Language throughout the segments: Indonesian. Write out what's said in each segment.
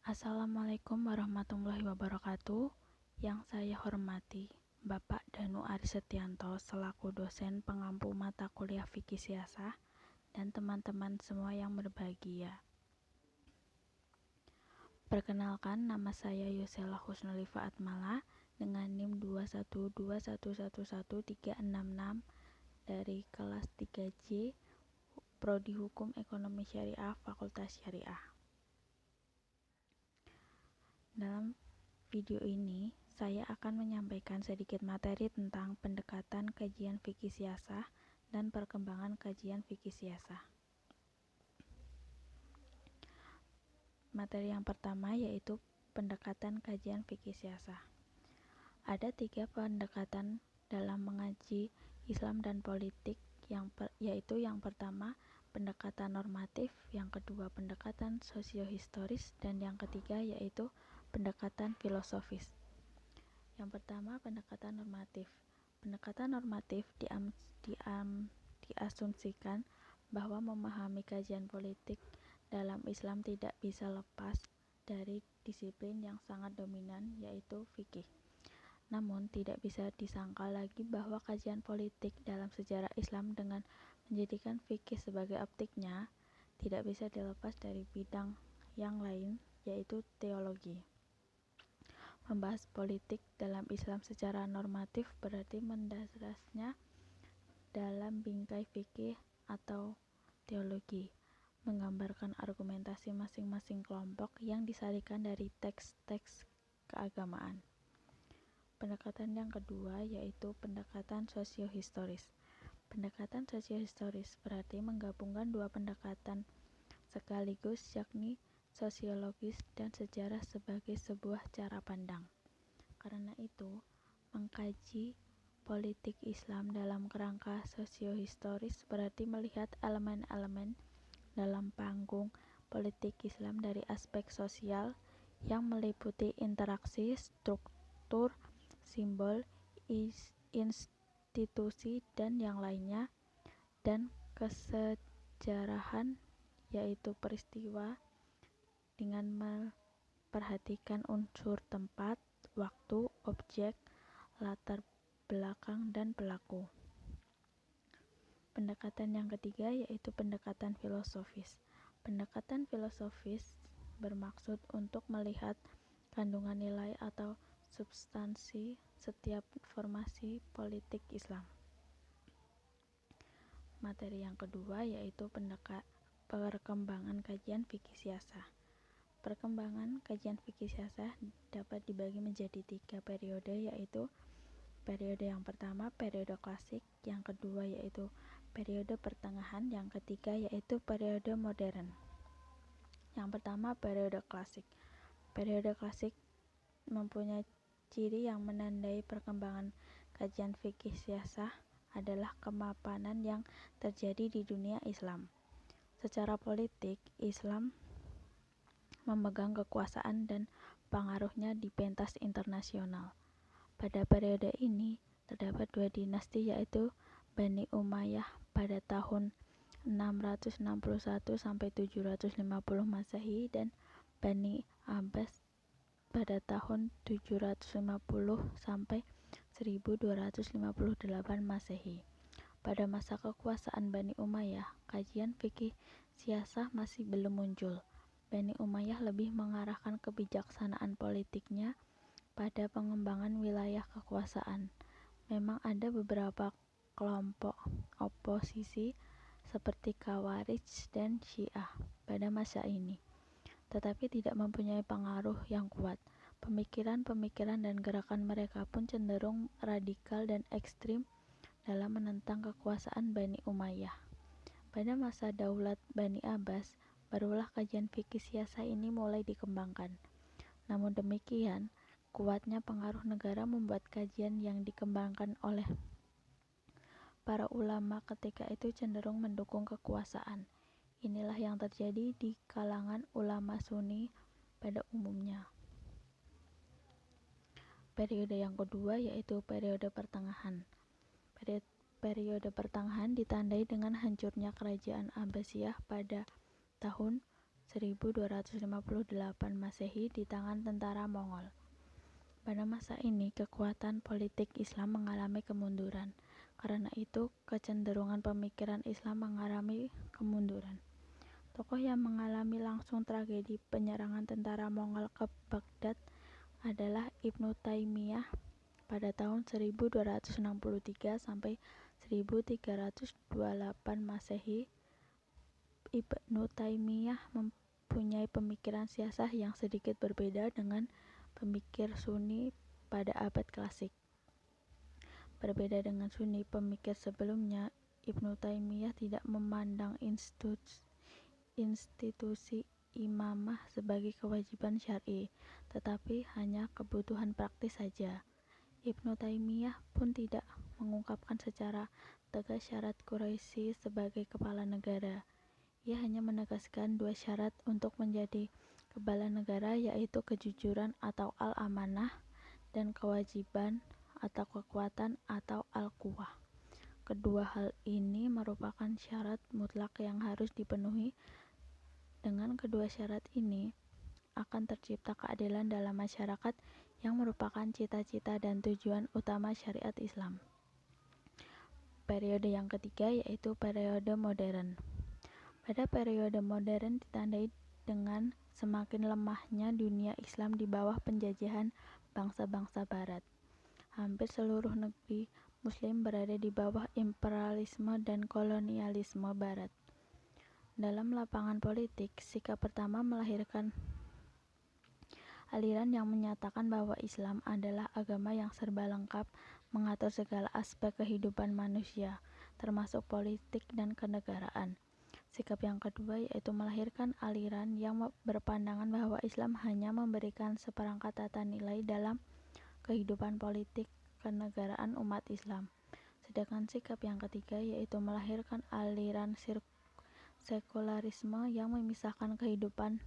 Assalamualaikum warahmatullahi wabarakatuh. Yang saya hormati Bapak Danu Arisetianto selaku dosen pengampu mata kuliah Fikih Siasah dan teman-teman semua yang berbahagia. Perkenalkan, nama saya Yusela Husnulifa Atmala dengan NIM 212111366 dari kelas 3J Prodi Hukum Ekonomi Syariah Fakultas Syariah. Dalam video ini, saya akan menyampaikan sedikit materi tentang pendekatan kajian fikih siasah dan perkembangan kajian fikih siasah. Materi yang pertama yaitu pendekatan kajian fikih siasah. Ada 3 pendekatan dalam mengaji Islam dan politik, yaitu yang pertama pendekatan normatif, yang kedua pendekatan sosiohistoris, dan yang ketiga yaitu pendekatan filosofis. Yang pertama, pendekatan normatif. Pendekatan normatif diasumsikan bahwa memahami kajian politik dalam Islam tidak bisa lepas dari disiplin yang sangat dominan, yaitu fikih. Namun, tidak bisa disangkal lagi bahwa kajian politik dalam sejarah Islam dengan menjadikan fikih sebagai optiknya tidak bisa dilepas dari bidang yang lain, yaitu teologi. Membahas politik dalam Islam secara normatif berarti mendasarnya dalam bingkai fikih atau teologi, menggambarkan argumentasi masing-masing kelompok yang disarikan dari teks-teks keagamaan. Pendekatan yang kedua yaitu pendekatan sosiohistoris. Pendekatan sosiohistoris berarti menggabungkan dua pendekatan sekaligus, yakni sosiologis dan sejarah sebagai sebuah cara pandang. Karena itu, mengkaji politik Islam dalam kerangka sosiohistoris berarti melihat elemen-elemen dalam panggung politik Islam dari aspek sosial yang meliputi interaksi, struktur, simbol, institusi, dan yang lainnya, dan kesejarahan yaitu peristiwa dengan memperhatikan unsur tempat, waktu, objek, latar belakang, dan pelaku. Pendekatan yang ketiga yaitu pendekatan filosofis. Pendekatan filosofis bermaksud untuk melihat kandungan nilai atau substansi setiap formasi politik Islam. Materi yang kedua yaitu perkembangan kajian fikih siasah. Perkembangan kajian fikih siasah dapat dibagi menjadi 3 periode, yaitu periode yang pertama periode klasik, yang kedua yaitu periode pertengahan, yang ketiga yaitu periode modern. Yang pertama periode klasik. Periode klasik mempunyai ciri yang menandai perkembangan kajian fikih siasah adalah kemapanan yang terjadi di dunia Islam. Secara politik, Islam memegang kekuasaan dan pengaruhnya di pentas internasional. Pada periode ini terdapat 2 dinasti, yaitu Bani Umayyah pada tahun 661 sampai 750 Masehi dan Bani Abbas pada tahun 750 sampai 1258 Masehi. Pada masa kekuasaan Bani Umayyah, kajian fikih siasah masih belum muncul. Bani Umayyah lebih mengarahkan kebijaksanaan politiknya pada pengembangan wilayah kekuasaan. Memang ada beberapa kelompok oposisi seperti Khawarij dan Syiah pada masa ini, tetapi tidak mempunyai pengaruh yang kuat. Pemikiran-pemikiran dan gerakan mereka pun cenderung radikal dan ekstrim dalam menentang kekuasaan Bani Umayyah. Pada masa daulat Bani Abbas, barulah kajian fikih siasah ini mulai dikembangkan. Namun demikian, kuatnya pengaruh negara membuat kajian yang dikembangkan oleh para ulama ketika itu cenderung mendukung kekuasaan. Inilah yang terjadi di kalangan ulama Sunni pada umumnya. Periode yang kedua yaitu periode pertengahan. Periode pertengahan ditandai dengan hancurnya kerajaan Abbasiyah pada tahun 1258 Masehi di tangan tentara Mongol. Pada masa ini, kekuatan politik Islam mengalami kemunduran. Karena itu, kecenderungan pemikiran Islam mengalami kemunduran. Tokoh yang mengalami langsung tragedi penyerangan tentara Mongol ke Baghdad adalah Ibnu Taimiyah pada tahun 1263 sampai 1328 Masehi. Ibnu Taimiyah mempunyai pemikiran siasah yang sedikit berbeda dengan pemikir Sunni pada abad klasik. Berbeda dengan Sunni pemikir sebelumnya, Ibnu Taimiyah tidak memandang institusi imamah sebagai kewajiban syar'i, tetapi hanya kebutuhan praktis saja. Ibnu Taimiyah pun tidak mengungkapkan secara tegas syarat Quraisy sebagai kepala negara. Ia hanya menegaskan dua syarat untuk menjadi kepala negara, yaitu kejujuran atau al-amanah dan kewajiban atau kekuatan atau al-quwah. Kedua hal ini merupakan syarat mutlak yang harus dipenuhi. Dengan kedua syarat ini akan tercipta keadilan dalam masyarakat yang merupakan cita-cita dan tujuan utama syariat Islam. Periode yang ketiga yaitu periode modern. Pada periode modern ditandai dengan semakin lemahnya dunia Islam di bawah penjajahan bangsa-bangsa barat. Hampir seluruh negeri Muslim berada di bawah imperialisme dan kolonialisme barat. Dalam lapangan politik, sikap pertama melahirkan aliran yang menyatakan bahwa Islam adalah agama yang serba lengkap, mengatur segala aspek kehidupan manusia, termasuk politik dan kenegaraan. Sikap yang kedua yaitu melahirkan aliran yang berpandangan bahwa Islam hanya memberikan seperangkat tata nilai dalam kehidupan politik kenegaraan umat Islam. Sedangkan sikap yang ketiga yaitu melahirkan aliran sekularisme yang memisahkan kehidupan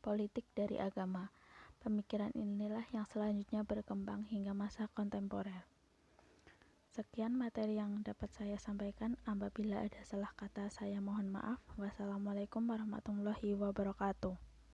politik dari agama. Pemikiran inilah yang selanjutnya berkembang hingga masa kontemporer. Sekian materi yang dapat saya sampaikan. Apabila ada salah kata, saya mohon maaf. Wassalamualaikum warahmatullahi wabarakatuh.